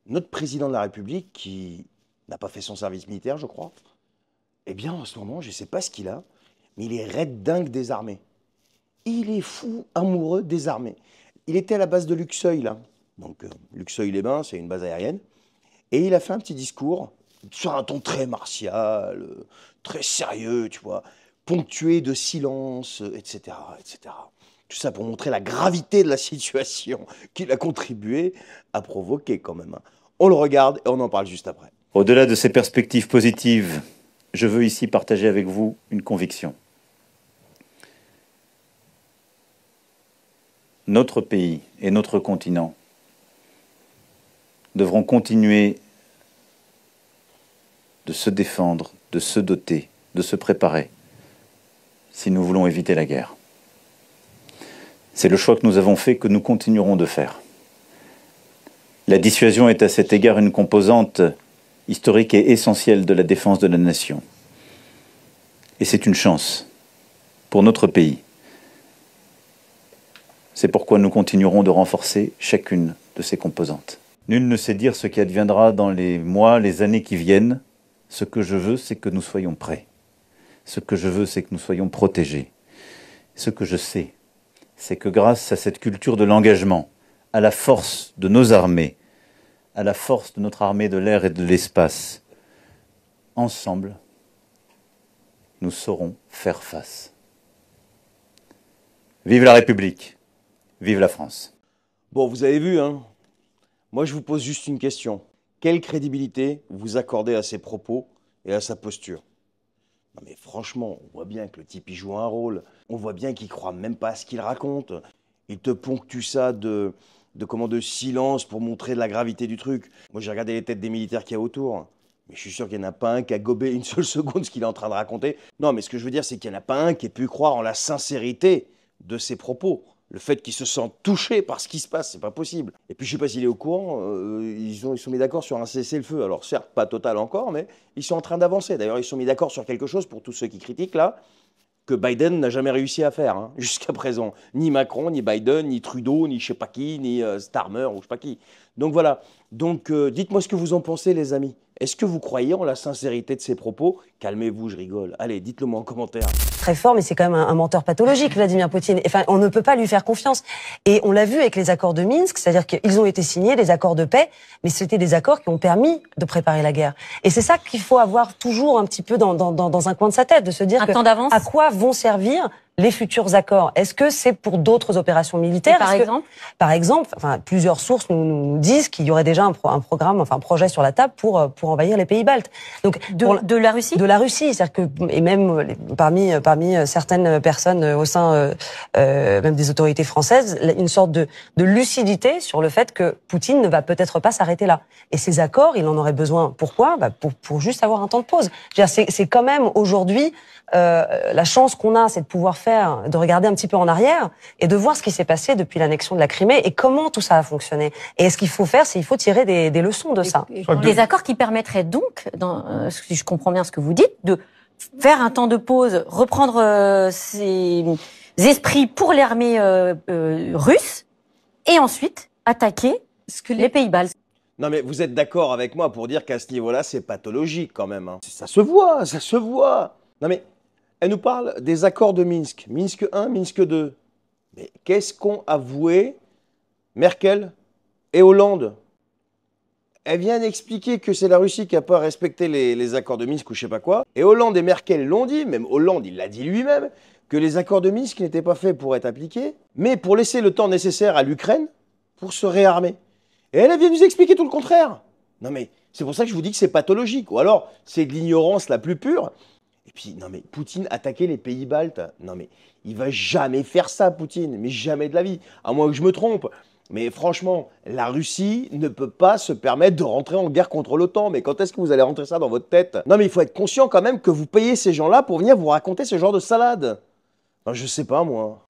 Notre président de la République, qui n'a pas fait son service militaire, je crois, eh bien, en ce moment, je ne sais pas ce qu'il a, mais il est raide dingue des armées. Il est fou amoureux des armées. Il était à la base de Luxeuil, là. Donc, Luxeuil-les-Bains, c'est une base aérienne. Et il a fait un petit discours sur un ton très martial, très sérieux, tu vois, ponctué de silence, etc., etc. Tout ça pour montrer la gravité de la situation qu'il a contribué à provoquer quand même. On le regarde et on en parle juste après. Au-delà de ces perspectives positives, je veux ici partager avec vous une conviction. Notre pays et notre continent devront continuer de se défendre, de se doter, de se préparer, si nous voulons éviter la guerre. C'est le choix que nous avons fait, que nous continuerons de faire. La dissuasion est à cet égard une composante historique et essentielle de la défense de la nation. Et c'est une chance pour notre pays. C'est pourquoi nous continuerons de renforcer chacune de ces composantes. Nul ne sait dire ce qui adviendra dans les mois, les années qui viennent. Ce que je veux, c'est que nous soyons prêts. Ce que je veux, c'est que nous soyons protégés. Ce que je sais, c'est que grâce à cette culture de l'engagement, à la force de nos armées, à la force de notre armée de l'air et de l'espace, ensemble, nous saurons faire face. Vive la République, vive la France. Bon, vous avez vu, hein. Moi, je vous pose juste une question. Quelle crédibilité vous accordez à ses propos et à sa posture? Non mais franchement, on voit bien que le type, il joue un rôle. On voit bien qu'il croit même pas à ce qu'il raconte. Il te ponctue ça de silence pour montrer la gravité du truc. Moi, j'ai regardé les têtes des militaires qu'il y a autour. Mais je suis sûr qu'il n'y en a pas un qui a gobé une seule seconde ce qu'il est en train de raconter. Non, mais ce que je veux dire, c'est qu'il n'y en a pas un qui ait pu croire en la sincérité de ses propos. Le fait qu'il se sente touché par ce qui se passe, c'est pas possible. Et puis je sais pas s'il est au courant, ils sont mis d'accord sur un cessez-le-feu. Alors certes, pas total encore, mais ils sont en train d'avancer. D'ailleurs, ils sont mis d'accord sur quelque chose, pour tous ceux qui critiquent là, que Biden n'a jamais réussi à faire, hein, jusqu'à présent. Ni Macron, ni Biden, ni Trudeau, ni je sais pas qui, ni Starmer, ou je sais pas qui. Donc voilà. Donc dites-moi ce que vous en pensez, les amis. Est-ce que vous croyez en la sincérité de ses propos? Calmez-vous, je rigole. Allez, dites-le moi en commentaire. Très fort, mais c'est quand même un menteur pathologique, Vladimir Poutine. Enfin, on ne peut pas lui faire confiance. Et on l'a vu avec les accords de Minsk, c'est-à-dire qu'ils ont été signés, des accords de paix, mais c'était des accords qui ont permis de préparer la guerre. Et c'est ça qu'il faut avoir toujours un petit peu dans un coin de sa tête, de se dire à quoi vont servir les futurs accords. Est-ce que c'est pour d'autres opérations militaires? Par exemple, enfin, plusieurs sources nous disent qu'il y aurait déjà un programme, enfin un projet sur la table pour envahir les pays baltes. Donc de la Russie. De la Russie, c'est-à-dire que et même parmi certaines personnes au sein même des autorités françaises, une sorte de lucidité sur le fait que Poutine ne va peut-être pas s'arrêter là. Et ces accords, il en aurait besoin. Pourquoi? Pour juste avoir un temps de pause. C'est quand même aujourd'hui la chance qu'on a, c'est de pouvoir de regarder un petit peu en arrière et de voir ce qui s'est passé depuis l'annexion de la Crimée et comment tout ça a fonctionné. Et ce qu'il faut faire, c'est il faut tirer des leçons de ça. Des accords qui permettraient donc, si je comprends bien ce que vous dites, de faire un temps de pause, reprendre ses esprits pour l'armée russe et ensuite attaquer les pays baltes. Non mais vous êtes d'accord avec moi pour dire qu'à ce niveau-là, c'est pathologique quand même. Hein. Ça se voit, ça se voit. Non mais elle nous parle des accords de Minsk. Minsk 1, Minsk 2. Mais qu'est-ce qu'ont avoué Merkel et Hollande? Elle vient d'expliquer que c'est la Russie qui n'a pas respecté les accords de Minsk ou je sais pas quoi. Et Hollande et Merkel l'ont dit, même Hollande, il l'a dit lui-même, que les accords de Minsk n'étaient pas faits pour être appliqués, mais pour laisser le temps nécessaire à l'Ukraine pour se réarmer. Et elle vient nous expliquer tout le contraire. Non mais c'est pour ça que je vous dis que c'est pathologique. Ou alors c'est de l'ignorance la plus pure. Et puis, non mais, Poutine attaquer les pays baltes, non mais, il va jamais faire ça, Poutine, mais jamais de la vie, à moins que je me trompe. Mais franchement, la Russie ne peut pas se permettre de rentrer en guerre contre l'OTAN. Mais quand est-ce que vous allez rentrer ça dans votre tête? Non mais il faut être conscient quand même que vous payez ces gens-là pour venir vous raconter ce genre de salade. Enfin, je sais pas moi.